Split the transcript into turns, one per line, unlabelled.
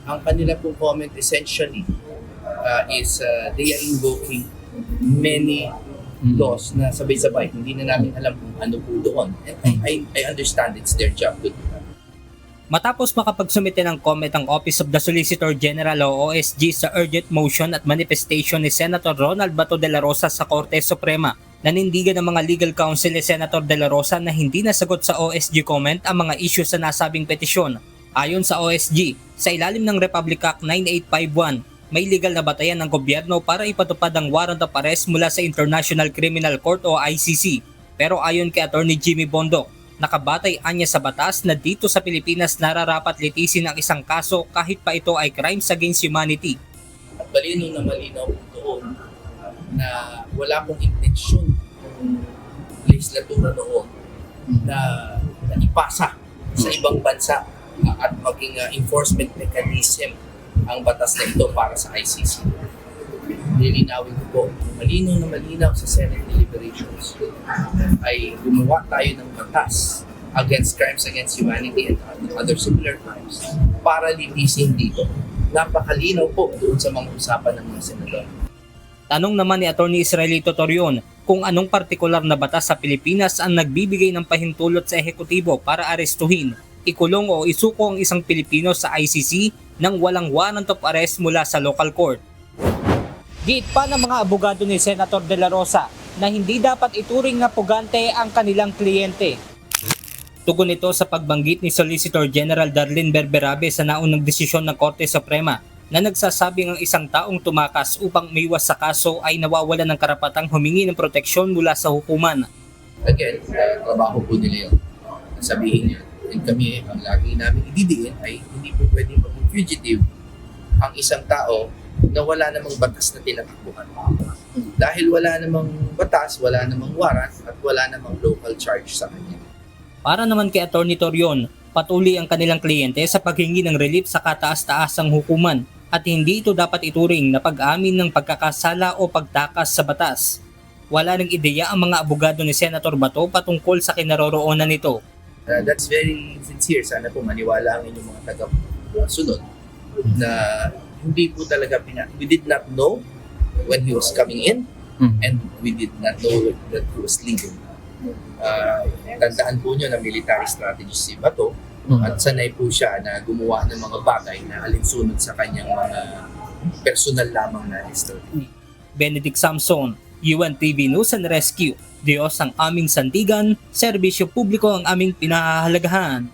Ang kanila pong comment essentially is they are invoking many laws na sabay-sabay. Hindi na namin alam kung ano po doon. And I understand it's their job to do that.
Matapos makapagsumite ng comment ang Office of the Solicitor General o OSG sa urgent motion at manifestation ni Senator Ronald Bato de la Rosa sa Korte Suprema, nanindigan ng mga legal counsel ni Senator de la Rosa na hindi nasagot sa OSG comment ang mga issue sa nasabing petisyon. Ayon sa OSG, sa ilalim ng Republic Act 9851, may legal na batayan ng gobyerno para ipatupad ang warrant of arrest mula sa International Criminal Court o ICC. Pero ayon kay Attorney Jimmy Bondoc, nakabatay anya sa batas na dito sa Pilipinas nararapat litisin ang isang kaso kahit pa ito ay crimes against humanity.
At malinaw na malinaw po doon na wala pong intensyon ng legislatura noon na ipasa sa ibang bansa at maging enforcement mechanism ang batas na ito para sa ICC. Nilinawin ko po, malinaw na malinaw sa Senate deliberations ay gumawa tayo ng batas against crimes against humanity and other similar crimes para litisin dito. Napakalinaw po doon sa mga usapan ng mga senador.
Tanong naman ni Atty. Israelito Torion kung anong partikular na batas sa Pilipinas ang nagbibigay ng pahintulot sa ehekutibo para arestuhin, ikulong o isuko ang isang Pilipino sa ICC nang walang warrant of arrest mula sa local court. Giit pa ng mga abogado ni Senator de la Rosa na hindi dapat ituring na pugante ang kanilang kliyente. Tugon ito sa pagbanggit ni Solicitor General Darlene Berberabe sa naunang desisyon ng Korte Suprema na nagsasabing ang isang taong tumakas upang umiwas sa kaso ay nawawalan ng karapatang humingi ng proteksyon mula sa hukuman.
Again, trabaho po nila yun. Sabihin niya, and kami, ang lagi namin ididiin ay hindi po pwede maging fugitive ang isang tao na wala namang batas na tinatakbuhan. Dahil wala namang batas, wala namang warrant, at wala namang local charge sa kanya.
Para naman kay Atty. Torion, patuloy ang kanilang kliyente sa paghingi ng relief sa kataas-taasang hukuman at hindi ito dapat ituring na pag-amin ng pagkakasala o pagtakas sa batas. Wala nang ideya ang mga abogado ni Senator Bato patungkol sa kinaroroonan nito.
That's very sincere. Sana po maniwala ang inyong mga taga-sunod na hindi po talaga we did not know when he was coming in and we did not know that he was leaving. Tandaan po nyo na military strategist si Bato at sanay po siya na gumawa ng mga bagay na alinsunod sa kanyang mga personal lamang na history.
Benedict Samson, UNTV News and Rescue. Diyos ang aming sandigan, serbisyo publiko ang aming pinahahalagahan.